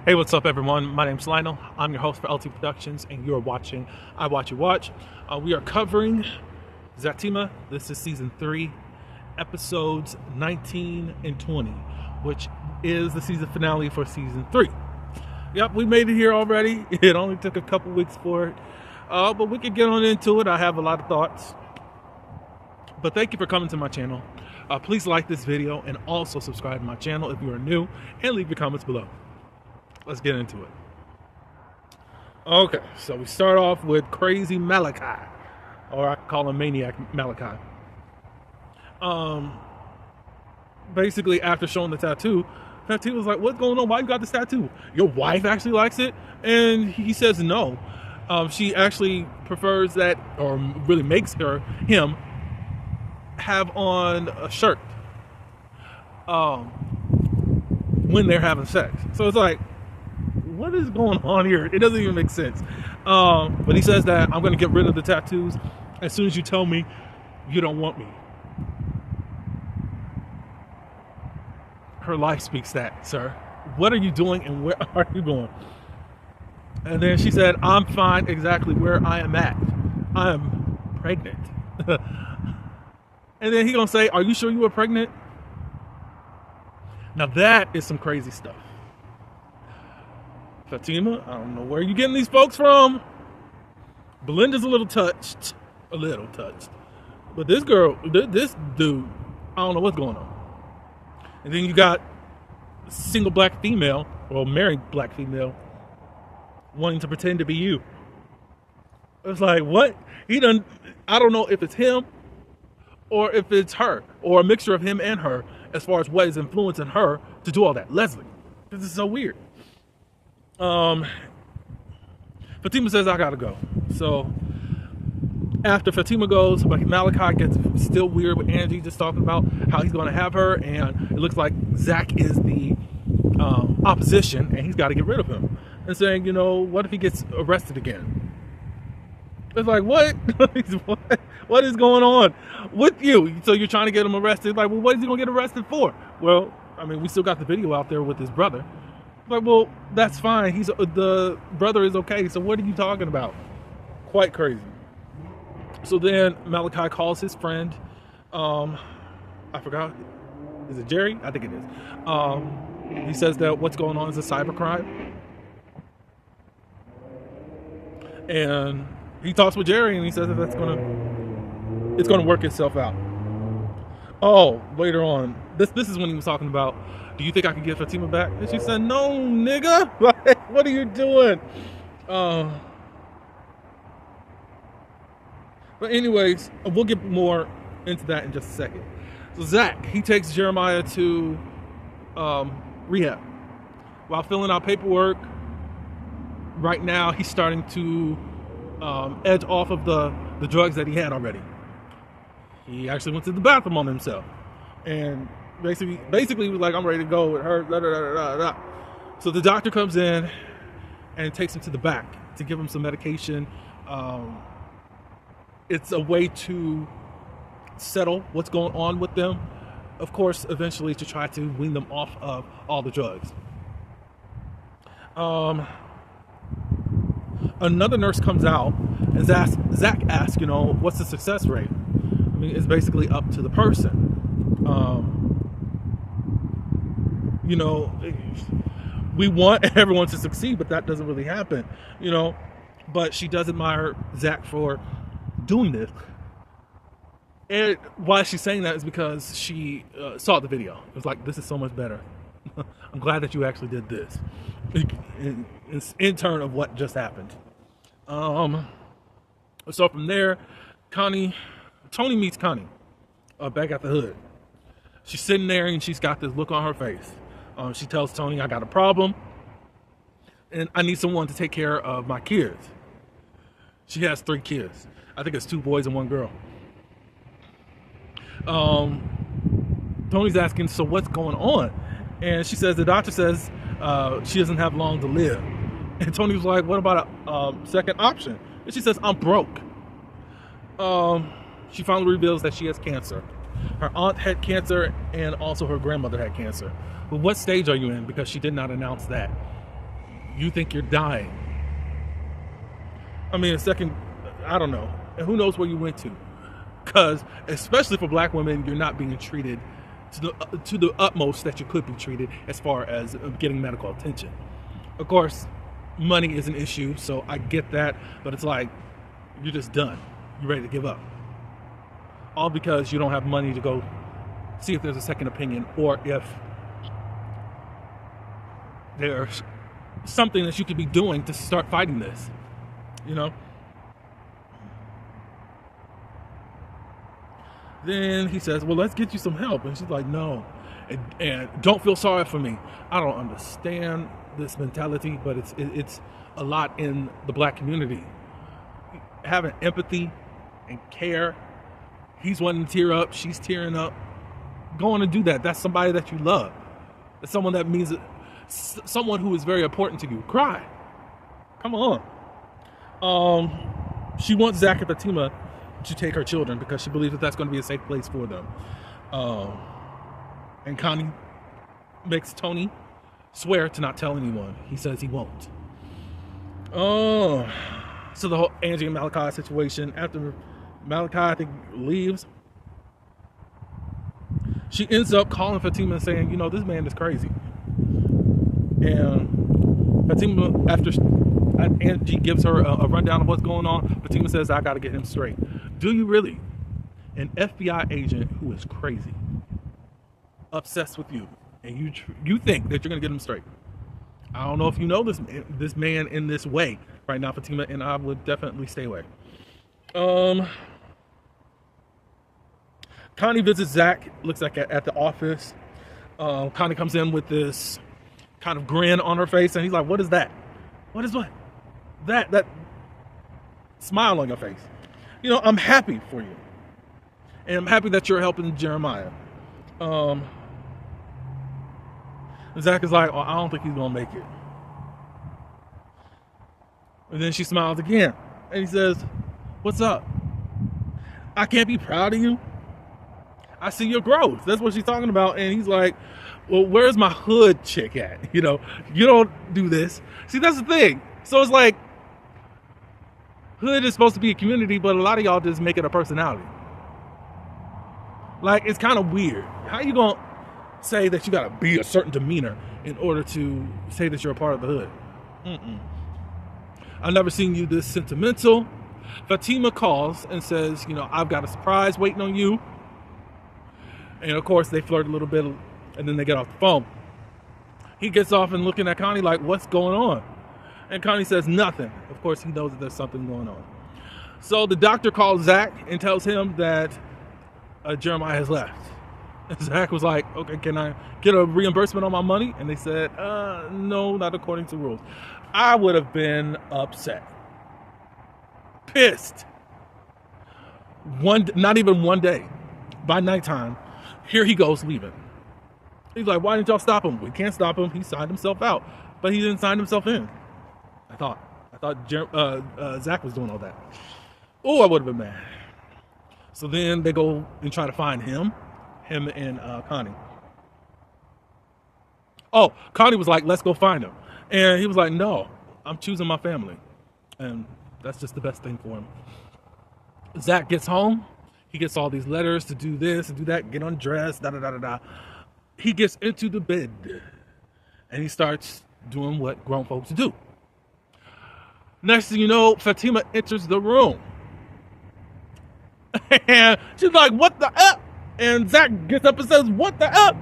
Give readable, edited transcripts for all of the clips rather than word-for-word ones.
Hey, what's up, everyone? My name's Lionel. I'm your host for LT Productions, and you're watching I Watch You Watch. We are covering Zatima. This is season 3, episodes 19 and 20, which is the season finale for season 3. Yep, we made it here already. It only took a couple weeks for it, but we could get on into it. I have a lot of thoughts. But thank you for coming to my channel. Please like this video and also subscribe to my channel if you are new, and leave your comments below. Let's get into it. Okay, so we start off with crazy Malachi, or I call him Maniac Malachi. Basically, after showing the tattoo was like, "What's going on? Why you got this tattoo? Your wife actually likes it?" And he says no. She actually prefers that, or really makes him have on a shirt when they're having sex. So it's like, what is going on here? It doesn't even make sense. But he says that I'm going to get rid of the tattoos as soon as you tell me you don't want me. Her life speaks that, sir. What are you doing and where are you going? And then she said, I'm fine exactly where I am at. I am pregnant. And then he going to say, are you sure you were pregnant? Now that is some crazy stuff. Zatima, I don't know where you're getting these folks from. Belinda's a little touched. But this girl, this dude, I don't know what's going on. And then you got a single black female, or married black female, wanting to pretend to be you. It's like, what? I don't know if it's him or if it's her, or a mixture of him and her, as far as what is influencing her to do all that. Leslie, this is so weird. Fatima says, I gotta go. So after Fatima goes, Malachi gets still weird with Angie, just talking about how he's gonna have her, and it looks like Zach is the opposition, and he's got to get rid of him. And saying, you know, what if he gets arrested again? It's like, what? What is going on with you? So you're trying to get him arrested? Like, well, what is he gonna get arrested for? Well, I mean, we still got the video out there with his brother. Like, well, that's fine. The brother is okay. So what are you talking about? Quite crazy. So then Malachi calls his friend. I forgot. Is it Jerry? I think it is. He says that what's going on is a cybercrime. And he talks with Jerry, and he says that it's gonna work itself out. Oh, later on, this is when he was talking about, do you think I can get Fatima back? And she said, no, nigga. Like, what are you doing? But anyways, we'll get more into that in just a second. So Zach, he takes Jeremiah to rehab. While filling out paperwork, right now he's starting to edge off of the drugs that he had already. He actually went to the bathroom on himself. And basically he was like, I'm ready to go with her. Blah, blah, blah, blah, blah. So the doctor comes in and takes him to the back to give him some medication. It's a way to settle what's going on with them. Of course, eventually to try to wean them off of all the drugs. Another nurse comes out and Zach asks, you know, what's the success rate? I mean, it's basically up to the person. You know, we want everyone to succeed, but that doesn't really happen, you know. But she does admire Zach for doing this. And why she's saying that is because she saw the video. It was like, this is so much better. I'm glad that you actually did this. It's in turn of what just happened. So from there, Tony meets Connie back at the hood. She's sitting there and she's got this look on her face. She tells Tony, I got a problem and I need someone to take care of my kids. She has 3 kids. I think it's 2 boys and 1 girl. Tony's asking, so what's going on? And she says, the doctor says she doesn't have long to live. And Tony was like, what about a second option? And she says, I'm broke. She finally reveals that she has cancer. Her aunt had cancer and also her grandmother had cancer. But what stage are you in? Because she did not announce that. you think you're dying. I mean, I don't know. And who knows where you went to? Because, especially for black women, you're not being treated to the utmost that you could be treated as far as getting medical attention. Of course, money is an issue, so I get that, but it's like, you're just done. You're ready to give up. All because you don't have money to go see if there's a second opinion, or if there's something that you could be doing to start fighting this, you know? Then he says, well, let's get you some help. And she's like, no. And don't feel sorry for me. I don't understand this mentality, but it's a lot in the black community. Having empathy and care. He's wanting to tear up. She's tearing up. Go on and do that. That's somebody that you love. It's someone that means someone who is very important to you. Cry. Come on. She wants Zach and Zatima to take her children because she believes that that's going to be a safe place for them. And Connie makes Tony swear to not tell anyone. He says he won't. So the whole Angie and Malachi situation, after Malachi, I think, leaves, she ends up calling Zatima and saying, you know, this man is crazy. And Zatima, after Angie gives her a rundown of what's going on, Zatima says, I got to get him straight. Do you really? An FBI agent who is crazy, obsessed with you, and you think that you're going to get him straight. I don't know if you know this man in this way right now, Zatima, and I would definitely stay away. Connie visits Zach, looks like at the office. Connie comes in with this kind of grin on her face, and he's like, what is that? What is what? That smile on your face. You know, I'm happy for you. And I'm happy that you're helping Jeremiah. Zach is like, oh, I don't think he's going to make it. And then she smiles again. And he says, what's up? I can't be proud of you. I see your growth. That's what she's talking about. And he's like, well, where's my hood chick at? You know, you don't do this. See, that's the thing. So it's like, hood is supposed to be a community, but a lot of y'all just make it a personality. Like, it's kind of weird. How you gonna say that you gotta be a certain demeanor in order to say that you're a part of the hood? I've never seen you this sentimental. Zatima calls and says, you know, I've got a surprise waiting on you. And of course, they flirt a little bit, and then they get off the phone. He gets off and looking at Connie like, what's going on? And Connie says nothing. Of course, he knows that there's something going on. So the doctor calls Zach and tells him that Jeremiah has left. And Zach was like, okay, can I get a reimbursement on my money? And they said, no, not according to rules. I would have been upset. Pissed. Not even one day. By nighttime, here he goes leaving. He's like, why didn't y'all stop him? We can't stop him. He signed himself out. But he didn't sign himself in. I thought Zach was doing all that. Oh, I would have been mad. So then they go and try to find him and Connie. Oh, Connie was like, let's go find him. And he was like, no, I'm choosing my family. And that's just the best thing for him. Zach gets home. He gets all these letters to do this and do that, get undressed, da-da-da-da-da. He gets into the bed. And he starts doing what grown folks do. Next thing you know, Zatima enters the room. And she's like, what the F? And Zach gets up and says, what the F?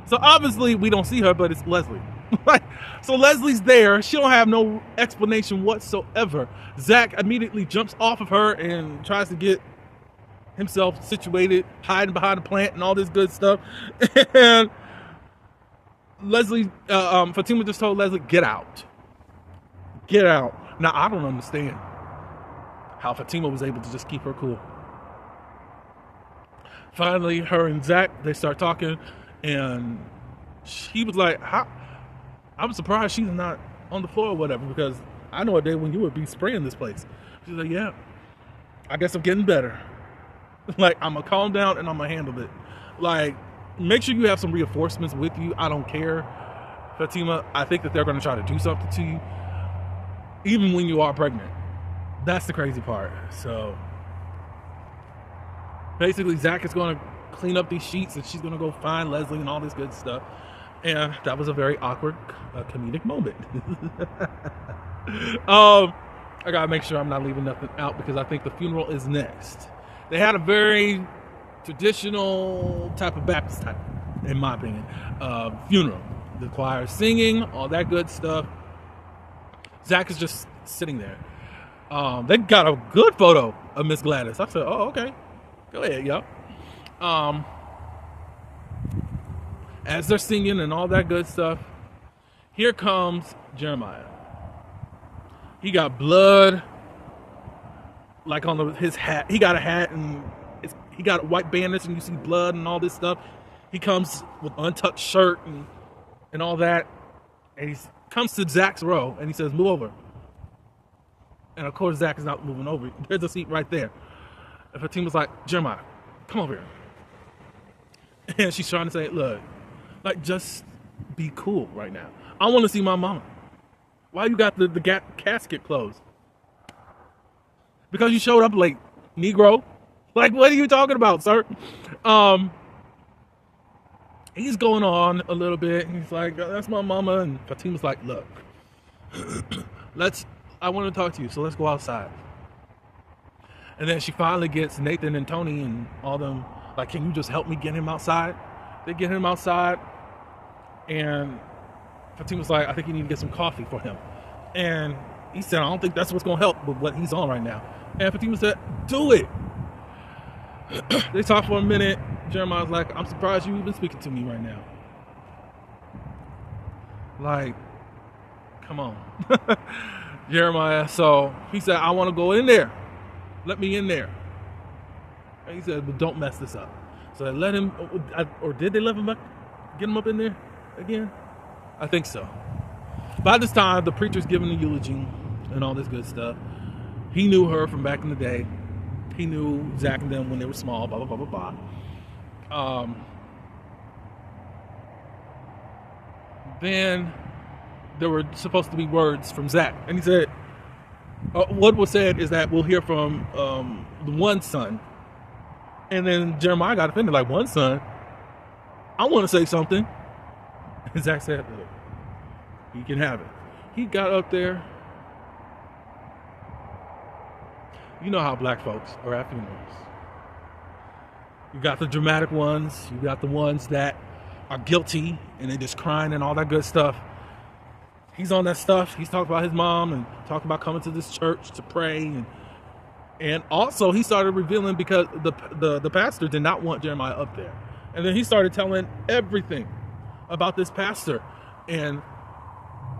So obviously we don't see her, but it's Leslie. So Leslie's there. She don't have no explanation whatsoever. Zach immediately jumps off of her and tries to get himself situated, hiding behind a plant and all this good stuff. And Zatima just told Leslie, get out. Get out. Now, I don't understand how Zatima was able to just keep her cool. Finally, her and Zach, they start talking, and she was like, I'm surprised she's not on the floor or whatever, because I know a day when you would be spraying this place. She's like, yeah, I guess I'm getting better. Like, I'm going to calm down and I'm going to handle it. Like, make sure you have some reinforcements with you. I don't care. Fatima, I think that they're going to try to do something to you, even when you are pregnant. That's the crazy part. So basically, Zach is going to clean up these sheets, and she's going to go find Leslie and all this good stuff. And that was a very awkward comedic moment. I gotta make sure I'm not leaving nothing out, because I think the funeral is next. They had a very traditional type of Baptist type, in my opinion, funeral. The choir singing, all that good stuff. Zach is just sitting there. They got a good photo of Miss Gladys. I said, oh, okay. Go ahead, yo. As they're singing and all that good stuff, here comes Jeremiah. He got blood, like on his hat. He got a hat, and he got a white bandage, and you see blood and all this stuff. He comes with untucked shirt and all that, and he comes to Zach's row, and he says, move over. And of course, Zach is not moving over. There's a seat right there. And Fatima's like, Jeremiah, come over here. And she's trying to say, look, like, just be cool right now. I want to see my mama. Why you got the casket closed? Because you showed up late, Negro. Like, what are you talking about, sir? He's going on a little bit. He's like, that's my mama. And Fatima's like, look, I want to talk to you, so let's go outside. And then she finally gets Nathan and Tony and all them, like, can you just help me get him outside? They get him outside, and Fatima's like, I think you need to get some coffee for him. And he said, I don't think that's what's going to help with what he's on right now. And Fatima said, do it. They talked for a minute. Jeremiah's like, I'm surprised you even speaking to me right now. Like, come on. Jeremiah, so he said, I want to go in there. Let me in there. And he said, but don't mess this up. So they let him, or did they let him get him up in there again? I think so. By this time, the preacher's giving the eulogy and all this good stuff. He knew her from back in the day. He knew Zach and them when they were small, blah, blah, blah, blah, blah. Then there were supposed to be words from Zach. And he said, what was said is that we'll hear from the one son. And then Jeremiah got offended, like, one son? I want to say something. And Zach said, look, you can have it. He got up there. You know how black folks are at funerals. You got the dramatic ones. You got the ones that are guilty and they're just crying and all that good stuff. He's on that stuff. He's talking about his mom and talking about coming to this church to pray. And also he started revealing, because the pastor did not want Jeremiah up there. And then he started telling everything about this pastor. And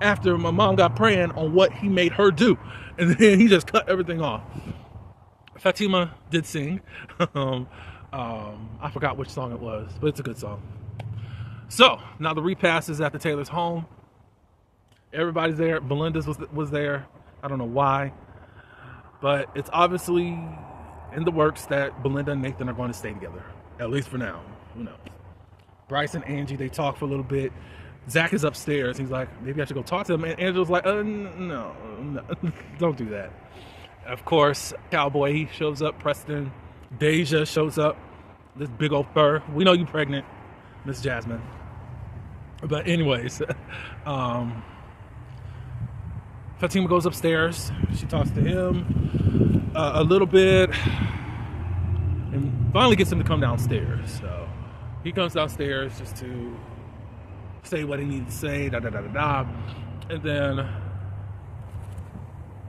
after my mom got praying on what he made her do, and then he just cut everything off. Fatima did sing. I forgot which song it was, but it's a good song. So now the repast is at the Taylor's home. Everybody's there. Belinda's was there. I don't know why, but it's obviously in the works that Belinda and Nathan are going to stay together, at least for now. Who knows? Bryce and Angie, they talk for a little bit. Zach is upstairs. He's like, maybe I should go talk to him. And Angela's like, no, don't do that. Of course, Cowboy, he shows up. Preston, Deja shows up. This big old fur. We know you pregnant, Miss Jasmine. But anyways, Fatima goes upstairs. She talks to him a little bit, and finally gets him to come downstairs. So he comes downstairs just to say what he needs to say, and then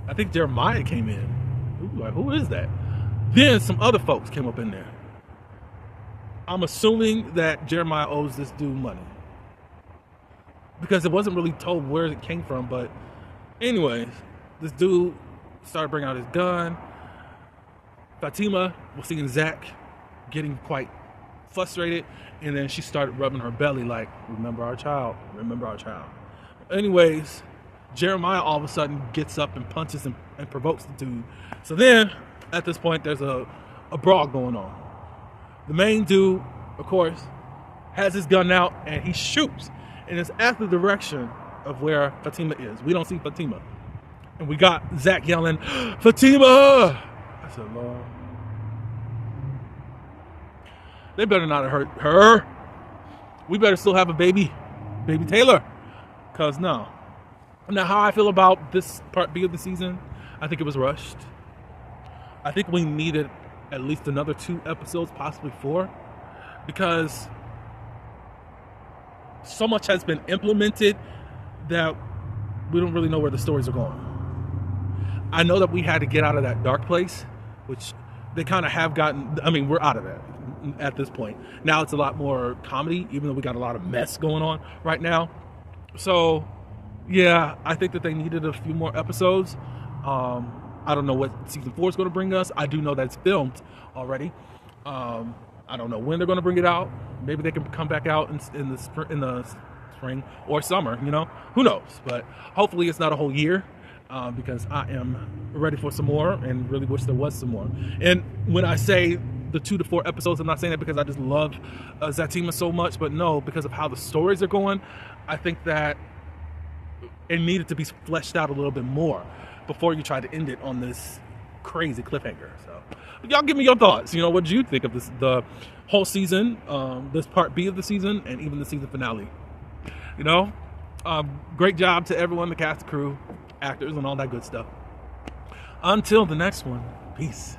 I think Jeremiah came in. Ooh, like, who is that? Then some other folks came up in there. I'm assuming that Jeremiah owes this dude money, because it wasn't really told where it came from. But anyways, this dude started bringing out his gun. Fatima was seeing Zach getting quite frustrated, and then she started rubbing her belly like, remember our child, remember our child. Anyways, Jeremiah all of a sudden gets up and punches and provokes the dude. So then, at this point, there's a brawl going on. The main dude, of course, has his gun out, and he shoots. and it's at the direction of where Fatima is. We don't see Fatima. And we got Zach yelling, Fatima! I said, Lord. They better not have hurt her. We better still have a baby Taylor. Because no. Now, how I feel about this part B of the season, I think it was rushed. I think we needed at least another 2 episodes, possibly 4. Because so much has been implemented that we don't really know where the stories are going. I know that we had to get out of that dark place, which they kind of have gotten. I mean, we're out of that at this point. Now it's a lot more comedy, even though we got a lot of mess going on right now. So, yeah, I think that they needed a few more episodes. I don't know what season 4 is going to bring us. I do know that it's filmed already. I don't know when they're going to bring it out. Maybe they can come back out in the spring or summer, you know? Who knows? But hopefully it's not a whole year, because I am ready for some more and really wish there was some more. And when I say the 2 to 4 episodes, I'm not saying that because I just love Zatima so much, but no, because of how the stories are going, I think that it needed to be fleshed out a little bit more before you try to end it on this crazy cliffhanger. So y'all give me your thoughts. You know, what did you think of this, the whole season, this part B of the season, and even the season finale? You know, great job to everyone, the cast, crew, actors, and all that good stuff. Until the next one, peace.